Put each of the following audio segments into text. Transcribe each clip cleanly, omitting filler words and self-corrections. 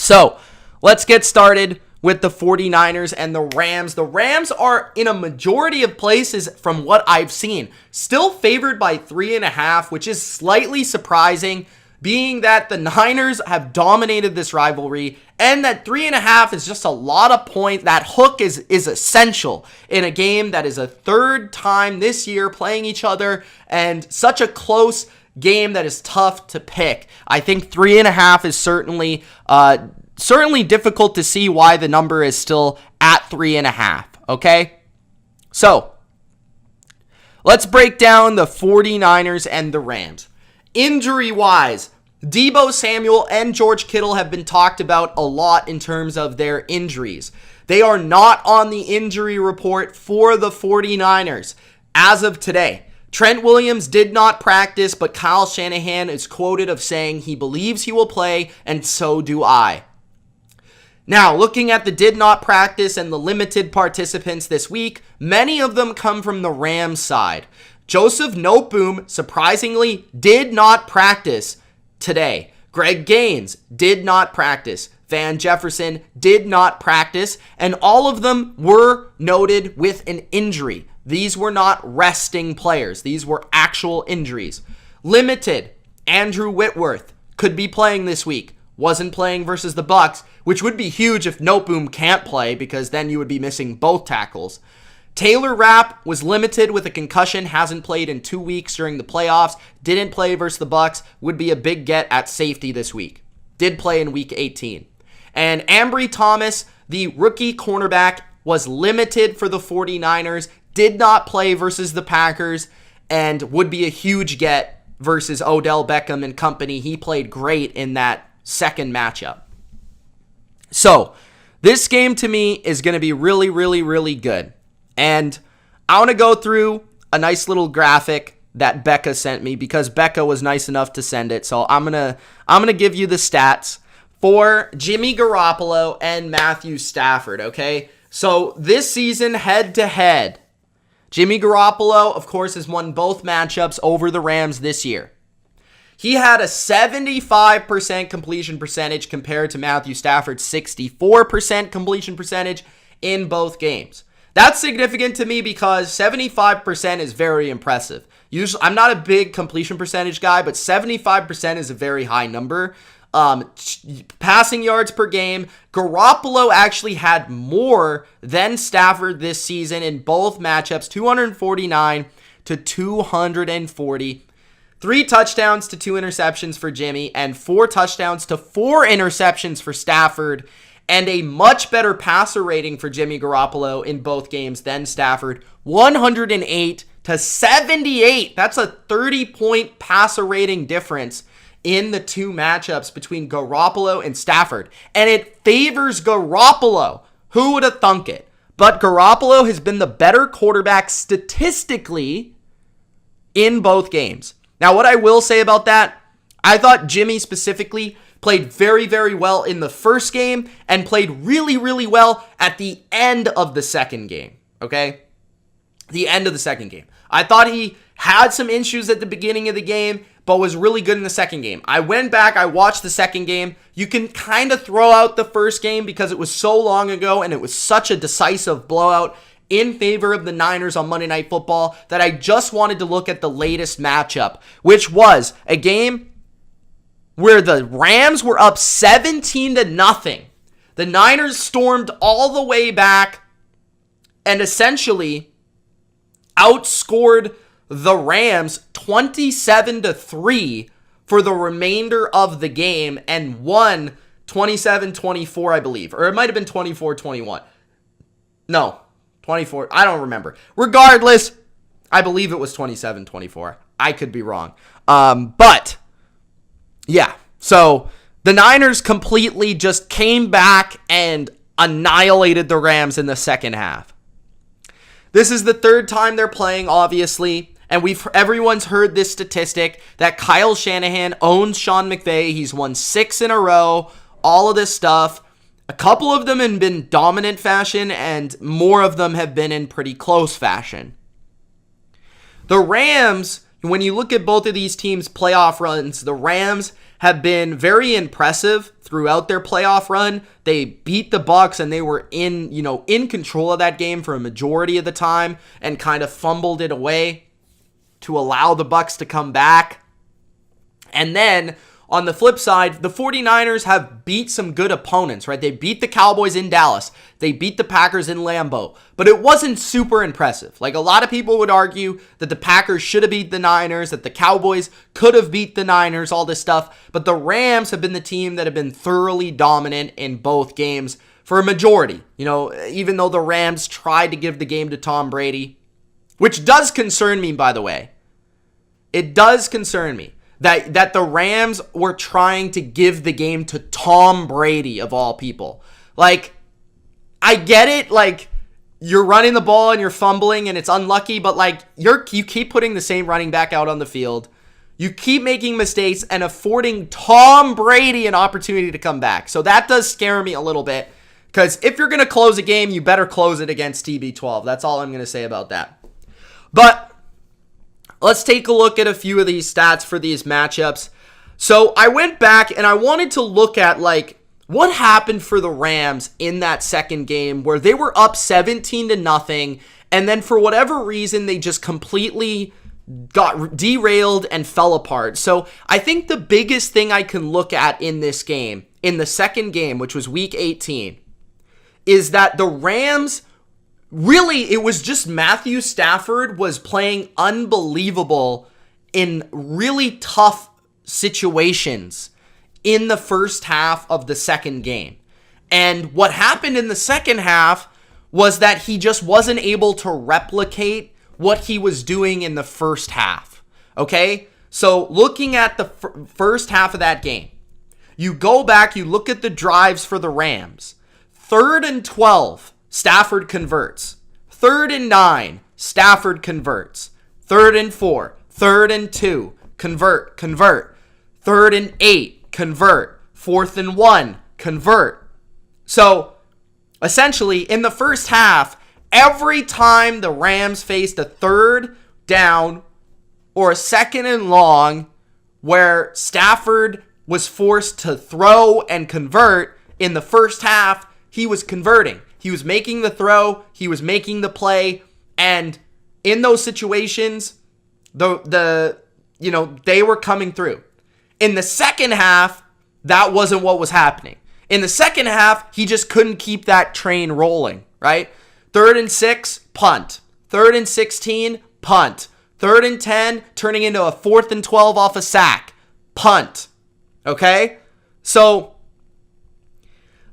So let's get started with the 49ers and the Rams. The Rams are, in a majority of places from what I've seen, still favored by 3.5, which is slightly surprising, being that the Niners have dominated this rivalry and that 3.5 is just a lot of points. That hook is essential in a game that is a third time this year playing each other and such a close game that is tough to pick. I think 3.5 is certainly difficult to see why the number is still at 3.5, okay? So, let's break down the 49ers and the Rams. Injury-wise, Deebo Samuel and George Kittle have been talked about a lot in terms of their injuries. They are not on the injury report for the 49ers as of today. Trent Williams did not practice, but Kyle Shanahan is quoted of saying he believes he will play, and so do I. Now, looking at the did not practice and the limited participants this week, many of them come from the Rams side. Joseph Noteboom, surprisingly, did not practice today. Greg Gaines did not practice. Van Jefferson did not practice, and all of them were noted with an injury. These were not resting players. These were actual injuries. Limited, Andrew Whitworth could be playing this week. Wasn't playing versus the Bucs, which would be huge if Noteboom can't play because then you would be missing both tackles. Taylor Rapp was limited with a concussion, hasn't played in 2 weeks during the playoffs, didn't play versus the Bucs, would be a big get at safety this week. Did play in week 18. And Ambry Thomas, the rookie cornerback, was limited for the 49ers, did not play versus the Packers, and would be a huge get versus Odell Beckham and company. He played great in that second matchup. So, this game to me is going to be really, really, really good. And I want to go through a nice little graphic that Becca sent me because Becca was nice enough to send it. So I'm going to give you the stats for Jimmy Garoppolo and Matthew Stafford, okay? So this season, head to head, Jimmy Garoppolo, of course, has won both matchups over the Rams this year. He had a 75% completion percentage compared to Matthew Stafford's 64% completion percentage in both games. That's significant to me because 75% is very impressive. Usually, I'm not a big completion percentage guy, but 75% is a very high number. Passing yards per game, Garoppolo actually had more than Stafford this season in both matchups, 249 to 240. 3 touchdowns to 2 interceptions for Jimmy, and 4 touchdowns to 4 interceptions for Stafford, and a much better passer rating for Jimmy Garoppolo in both games than Stafford, 108 to 78. That's a 30-point passer rating difference in the 2 matchups between Garoppolo and Stafford, and it favors Garoppolo. Who would have thunk it? But Garoppolo has been the better quarterback statistically in both games. Now, what I will say about that, I thought Jimmy specifically played very, very well in the first game and played really, really well at the end of the second game, okay? The end of the second game. I thought he had some issues at the beginning of the game, but was really good in the second game. I went back, I watched the second game. You can kind of throw out the first game because it was so long ago and it was such a decisive blowout in favor of the Niners on Monday Night Football that I just wanted to look at the latest matchup, which was a game where the Rams were up 17-0. The Niners stormed all the way back and essentially outscored the Rams 27-3 for the remainder of the game and won 27-24, I believe. Or it might have been 24-21. No, 24. I don't remember. Regardless, I believe it was 27-24. I could be wrong. But yeah, so the Niners completely just came back and annihilated the Rams in the second half. This is the third time they're playing, obviously, and everyone's heard this statistic that Kyle Shanahan owns Sean Mcvay. He's won 6 in a row, all of this stuff. A couple of them have been dominant fashion, and more of them have been in pretty close fashion. The Rams, when you look at both of these teams' playoff runs, the Rams have been very impressive throughout their playoff run. They beat the Bucs and they were in control of that game for a majority of the time and kind of fumbled it away to allow the Bucs to come back. And then on the flip side, the 49ers have beat some good opponents, right? They beat the Cowboys in Dallas. They beat the Packers in Lambeau. But it wasn't super impressive. Like, a lot of people would argue that the Packers should have beat the Niners, that the Cowboys could have beat the Niners, all this stuff. But the Rams have been the team that have been thoroughly dominant in both games for a majority. Even though the Rams tried to give the game to Tom Brady, which does concern me, by the way. It does concern me. That the Rams were trying to give the game to Tom Brady, of all people. Like, I get it. Like, you're running the ball and you're fumbling and it's unlucky, but like, you keep putting the same running back out on the field. You keep making mistakes and affording Tom Brady an opportunity to come back. So that does scare me a little bit, because if you're going to close a game, you better close it against TB12. That's all I'm going to say about that. But let's take a look at a few of these stats for these matchups. So I went back and I wanted to look at like what happened for the Rams in that second game where they were up 17-0, and then for whatever reason they just completely got derailed and fell apart. So I think the biggest thing I can look at in this game, in the second game, which was week 18, is that the Rams, really, it was just Matthew Stafford was playing unbelievable in really tough situations in the first half of the second game. And what happened in the second half was that he just wasn't able to replicate what he was doing in the first half. Okay? So looking at the first half of that game, you go back, you look at the drives for the Rams. 3rd and 12. Stafford converts. 3rd and 9, Stafford converts. 3rd and 4, 3rd and 2, convert. 3rd and 8, convert. 4th and 1, convert. So, essentially, in the first half, every time the Rams faced a 3rd down or a 2nd and long where Stafford was forced to throw and convert in the first half, he was converting. He was making the throw, he was making the play, and in those situations, they were coming through. In the second half, that wasn't what was happening. In the second half, he just couldn't keep that train rolling, right? 3rd and 6, punt. 3rd and 16, punt. 3rd and 10, turning into a 4th and 12 off a sack. Punt. Okay? So,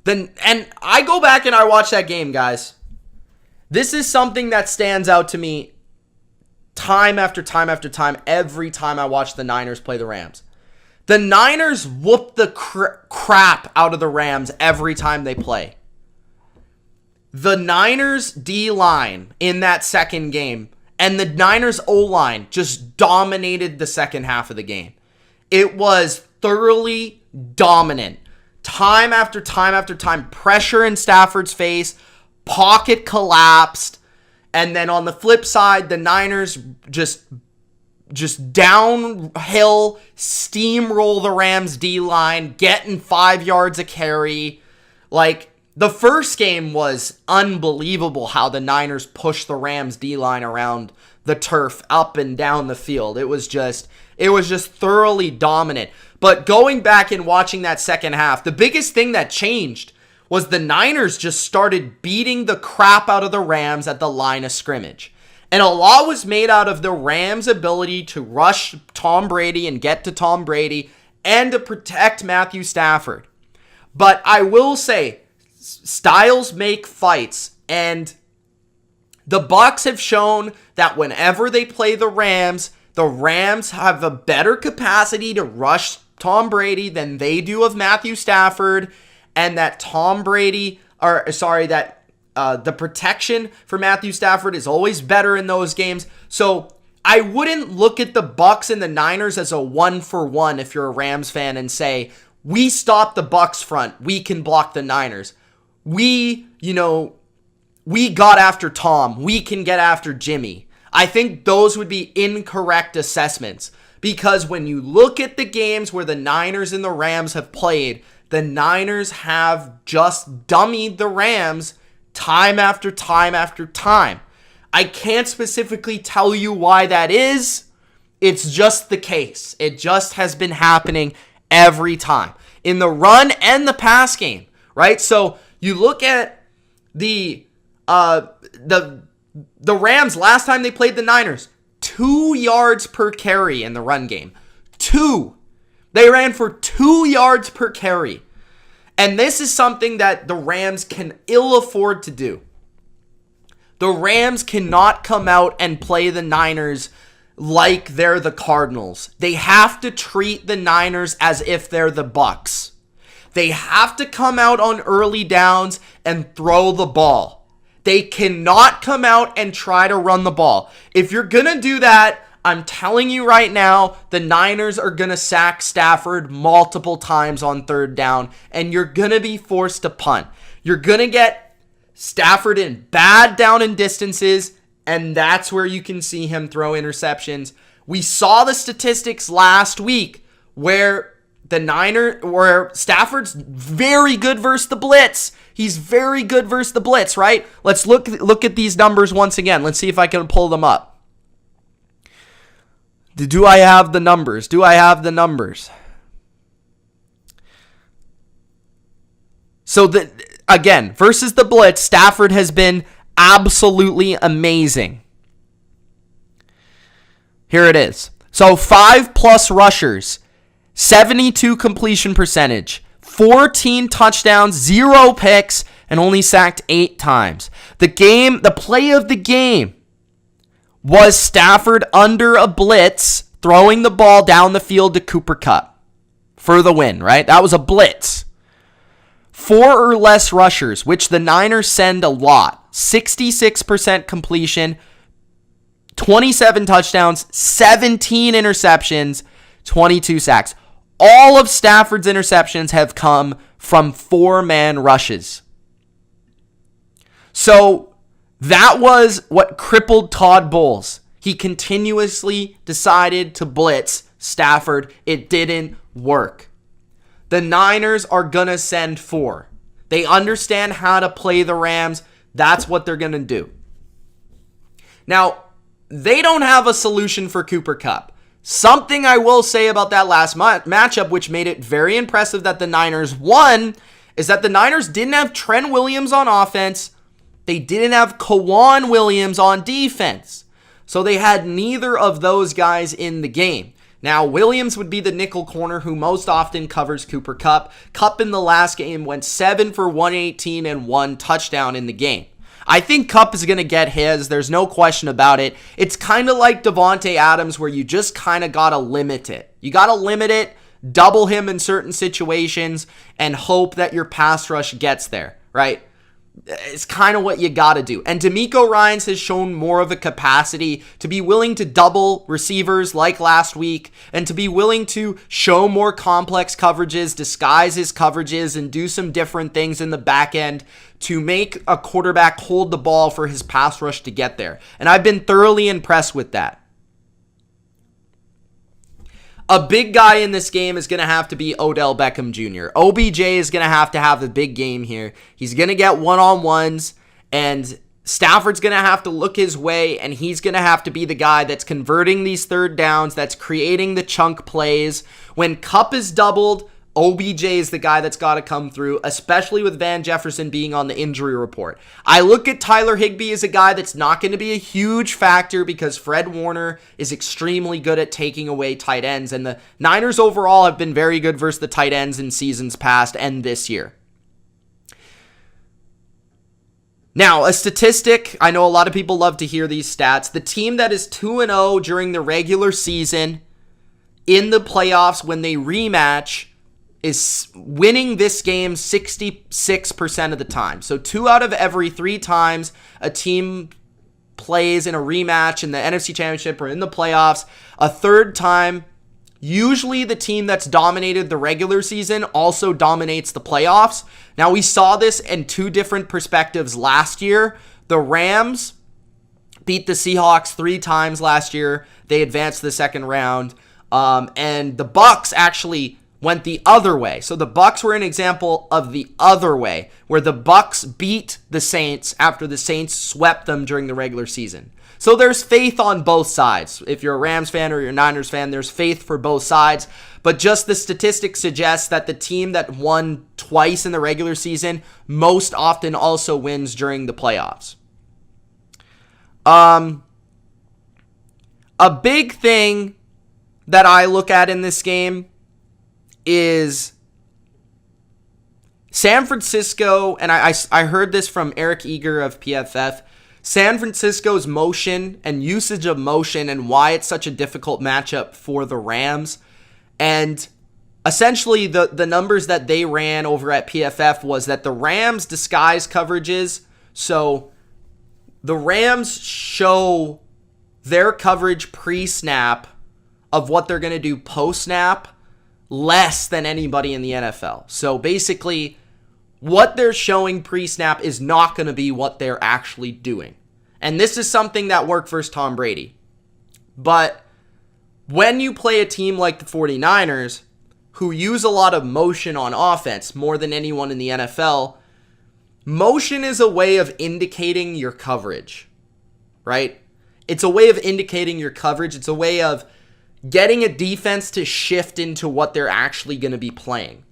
and I go back and I watch that game, guys. This is something that stands out to me time after time after time, every time I watch the Niners play the Rams. The Niners whoop the crap out of the Rams every time they play. The Niners D-line in that second game and the Niners O-line just dominated the second half of the game. It was thoroughly dominant. Time after time after time, pressure in Stafford's face, pocket collapsed, and then on the flip side, the Niners just downhill, steamroll the Rams D-line, getting 5 yards a carry. Like, the first game was unbelievable how the Niners pushed the Rams D-line around the turf, up and down the field. It was just thoroughly dominant. But going back and watching that second half, the biggest thing that changed was the Niners just started beating the crap out of the Rams at the line of scrimmage. And a lot was made out of the Rams' ability to rush Tom Brady and get to Tom Brady and to protect Matthew Stafford. But I will say, styles make fights, and the Bucs have shown that whenever they play the Rams have a better capacity to rush Tom Brady than they do of Matthew Stafford, and that the protection for Matthew Stafford is always better in those games. So I wouldn't look at the Bucs and the Niners as a 1-for-1 if you're a Rams fan and say, we stop the Bucs front, we can block the Niners. We got after Tom, we can get after Jimmy. I think those would be incorrect assessments, Because when you look at the games where the Niners and the Rams have played, the Niners have just dummied the Rams time after time after time. I can't specifically tell you why that is. It's just the case. It just has been happening every time in the run and the pass game, right? So you look at the Rams last time they played the Niners, 2 yards per carry in the run game. 2. They ran for 2 yards per carry. And this is something that the Rams can ill afford to do. The Rams cannot come out and play the Niners like they're the Cardinals. They have to treat the Niners as if they're the Bucks. They have to come out on early downs and throw the ball. They cannot come out and try to run the ball. If you're going to do that, I'm telling you right now, the Niners are going to sack Stafford multiple times on third down, and you're going to be forced to punt. You're going to get Stafford in bad down and distances, and that's where you can see him throw interceptions. We saw the statistics last week where Stafford's very good versus the blitz. He's very good versus the blitz, right? Let's look at these numbers once again. Let's see if I can pull them up. Do I have the numbers? So again, versus the blitz, Stafford has been absolutely amazing. Here it is. So 5+ rushers, 72 completion percentage, 14 touchdowns, 0 picks, and only sacked 8 times. The play of the game was Stafford under a blitz, throwing the ball down the field to Cooper Kupp for the win, right? That was a blitz. 4 or less rushers, which the Niners send a lot. 66% completion, 27 touchdowns, 17 interceptions, 22 sacks. All of Stafford's interceptions have come from 4-man rushes. So that was what crippled Todd Bowles. He continuously decided to blitz Stafford. It didn't work. The Niners are going to send 4. They understand how to play the Rams. That's what they're going to do. Now, they don't have a solution for Cooper Kupp. Something I will say about that last matchup, which made it very impressive that the Niners won, is that the Niners didn't have Trent Williams on offense. They didn't have K'Waun Williams on defense. So they had neither of those guys in the game. Now, Williams would be the nickel corner who most often covers Cooper Kupp. Kupp in the last game went 7 for 118 and 1 touchdown in the game. I think Kupp is going to get his. There's no question about it. It's kind of like Devontae Adams where you just kind of got to limit it. You got to limit it, double him in certain situations, and hope that your pass rush gets there, right? It's kind of what you got to do. And DeMeco Ryans has shown more of a capacity to be willing to double receivers like last week and to be willing to show more complex coverages, disguise his coverages, and do some different things in the back end to make a quarterback hold the ball for his pass rush to get there. And I've been thoroughly impressed with that. A big guy in this game is going to have to be Odell Beckham Jr. OBJ is going to have the big game here. He's going to get one-on-ones, and Stafford's going to have to look his way, and he's going to have to be the guy that's converting these third downs, that's creating the chunk plays. When Kupp is doubled, OBJ is the guy that's got to come through, especially with Van Jefferson being on the injury report. I look at Tyler Higbee as a guy that's not going to be a huge factor because Fred Warner is extremely good at taking away tight ends, and the Niners overall have been very good versus the tight ends in seasons past and this year. Now, a statistic, I know a lot of people love to hear these stats. The team that is 2-0 during the regular season in the playoffs when they rematch is winning this game 66% of the time. So 2 out of every 3 times a team plays in a rematch in the NFC Championship or in the playoffs, a third time, usually the team that's dominated the regular season also dominates the playoffs. Now, we saw this in 2 different perspectives last year. The Rams beat the Seahawks 3 times last year. They advanced to the second round. And the Bucs actually went the other way. So the Bucs were an example of the other way, where the Bucs beat the Saints after the Saints swept them during the regular season. So there's faith on both sides. If you're a Rams fan or you're a Niners fan, there's faith for both sides. But just the statistics suggest that the team that won twice in the regular season most often also wins during the playoffs. A big thing that I look at in this game is San Francisco, and I heard this from Eric Eager of PFF, San Francisco's motion and usage of motion and why it's such a difficult matchup for the Rams. And essentially the numbers that they ran over at PFF was that the Rams disguise coverages. So the Rams show their coverage pre-snap of what they're going to do post-snap less than anybody in the NFL. So basically, what they're showing pre-snap is not going to be what they're actually doing. And this is something that worked versus Tom Brady. But when you play a team like the 49ers, who use a lot of motion on offense more than anyone in the NFL, motion is a way of indicating your coverage, right? It's a way of indicating your coverage. It's a way of getting a defense to shift into what they're actually going to be playing.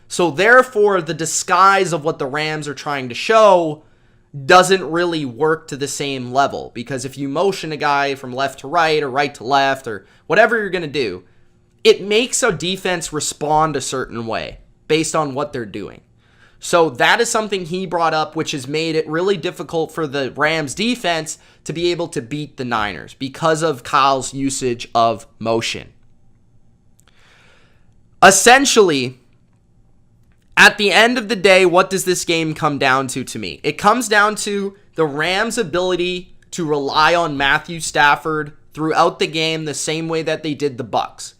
So therefore, the disguise of what the Rams are trying to show doesn't really work to the same level, because if you motion a guy from left to right or right to left or whatever you're going to do, it makes a defense respond a certain way based on what they're doing. So that is something he brought up, which has made it really difficult for the Rams defense to be able to beat the Niners because of Kyle's usage of motion. Essentially, at the end of the day, what does this game come down to me? It comes down to the Rams' ability to rely on Matthew Stafford throughout the game the same way that they did the Bucs.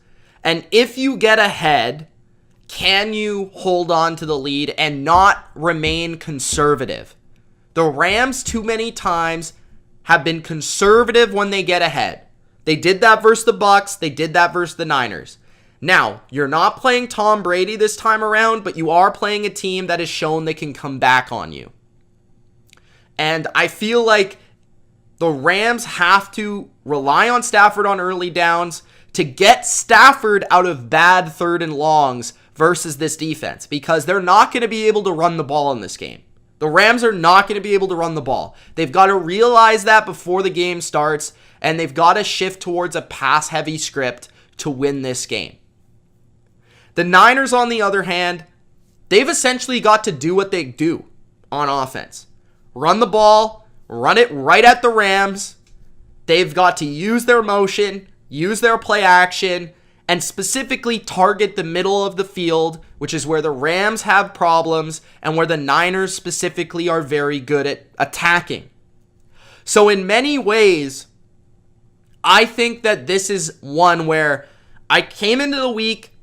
And if you get ahead, can you hold on to the lead and not remain conservative? The Rams too many times have been conservative when they get ahead. They did that versus the Bucs. They did that versus the Niners. Now, you're not playing Tom Brady this time around, but you are playing a team that has shown they can come back on you. And I feel like the Rams have to rely on Stafford on early downs to get Stafford out of bad third and longs versus this defense, because they're not going to be able to run the ball in this game. The Rams are not going to be able to run the ball. They've got to realize that before the game starts, and they've got to shift towards a pass-heavy script to win this game. The Niners, on the other hand, they've essentially got to do what they do on offense. Run the ball, run it right at the Rams. They've got to use their motion, use their play action, and specifically target the middle of the field, which is where the Rams have problems and where the Niners specifically are very good at attacking. So in many ways, I think that this is one where I came into the week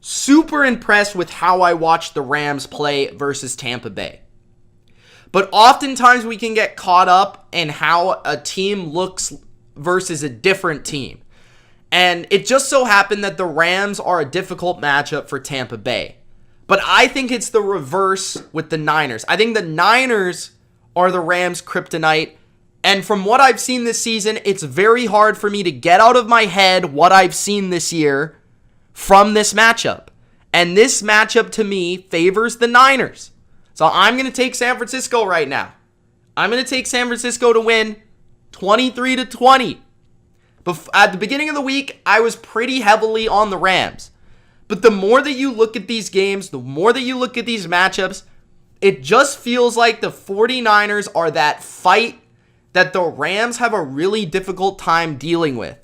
super impressed with how I watched the Rams play versus Tampa Bay. But oftentimes we can get caught up in how a team looks versus a different team. And it just so happened that the Rams are a difficult matchup for Tampa Bay. But I think it's the reverse with the Niners. I think the Niners are the Rams' kryptonite. And from what I've seen this season, it's very hard for me to get out of my head what I've seen this year from this matchup. And this matchup to me favors the Niners. So I'm going to take San Francisco right now. I'm going to take San Francisco to win 23-20. At the beginning of the week, I was pretty heavily on the Rams. But the more that you look at these games, the more that you look at these matchups, it just feels like the 49ers are that fight that the Rams have a really difficult time dealing with.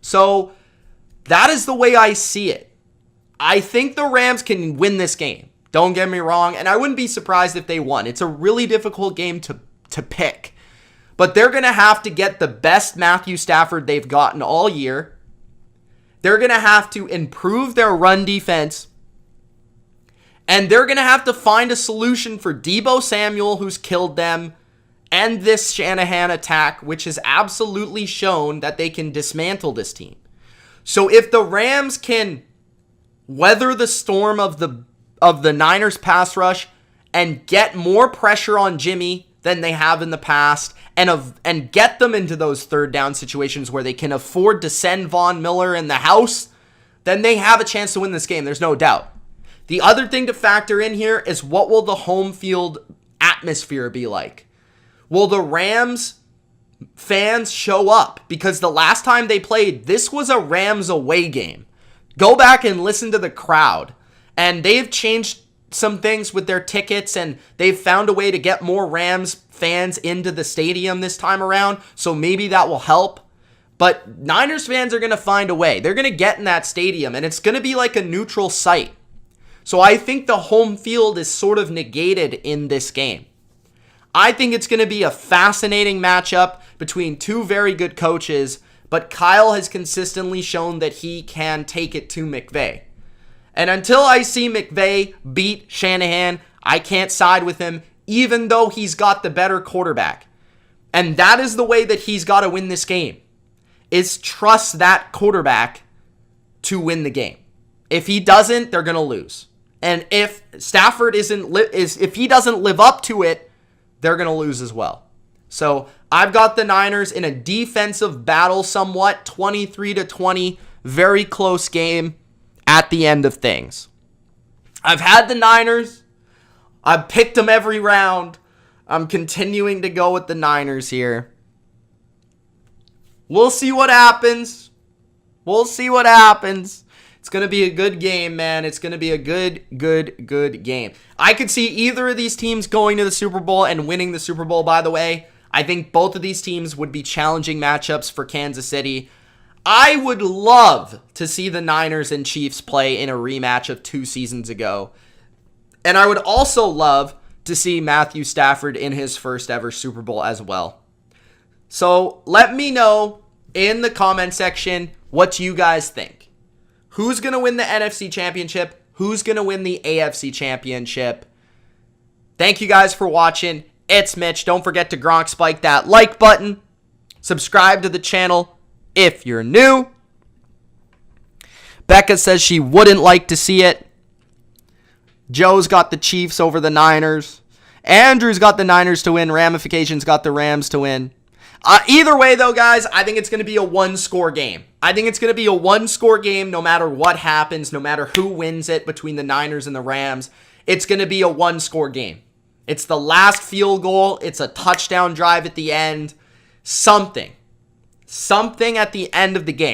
So that is the way I see it. I think the Rams can win this game. Don't get me wrong, and I wouldn't be surprised if they won. It's a really difficult game to pick. But they're going to have to get the best Matthew Stafford they've gotten all year. They're going to have to improve their run defense. And they're going to have to find a solution for Deebo Samuel, who's killed them, and this Shanahan attack, which has absolutely shown that they can dismantle this team. So if the Rams can weather the storm of the Niners pass rush and get more pressure on Jimmy than they have in the past, and get them into those third down situations where they can afford to send Von Miller in the house, then they have a chance to win this game. There's no doubt. The other thing to factor in here is, what will the home field atmosphere be like? Will the Rams fans show up? Because the last time they played, this was a Rams away game. Go back and listen to the crowd. And they've changed some things with their tickets, and they've found a way to get more Rams fans into the stadium this time around. So maybe that will help. But Niners fans are going to find a way. They're going to get in that stadium, and it's going to be like a neutral site. So I think the home field is sort of negated in this game. I think it's going to be a fascinating matchup between two very good coaches, but Kyle has consistently shown that he can take it to McVay. And until I see McVay beat Shanahan, I can't side with him, even though he's got the better quarterback. And that is the way that he's got to win this game, is trust that quarterback to win the game. If he doesn't, they're going to lose. And if Stafford if he doesn't live up to it, they're going to lose as well. So I've got the Niners in a defensive battle somewhat, 23-20, very close game at the end of things. I've had the Niners. I've picked them every round. I'm continuing to go with the Niners here. We'll see what happens. We'll see what happens. It's going to be a good game, man. It's going to be a good game. I could see either of these teams going to the Super Bowl and winning the Super Bowl, by the way. I think both of these teams would be challenging matchups for Kansas City. I would love to see the Niners and Chiefs play in a rematch of 2 seasons ago. And I would also love to see Matthew Stafford in his first ever Super Bowl as well. So let me know in the comment section what you guys think. Who's going to win the NFC Championship? Who's going to win the AFC Championship? Thank you guys for watching. It's Mitch. Don't forget to Gronk spike that like button. Subscribe to the channel if you're new. Becca says she wouldn't like to see it. Joe's got the Chiefs over the Niners. Andrew's got the Niners to win. Ramifications got the Rams to win. Either way, though, guys, I think it's going to be a one-score game. I think it's going to be a one-score game no matter what happens, no matter who wins it between the Niners and the Rams. It's going to be a one-score game. It's the last field goal. It's a touchdown drive at the end. Something at the end of the game.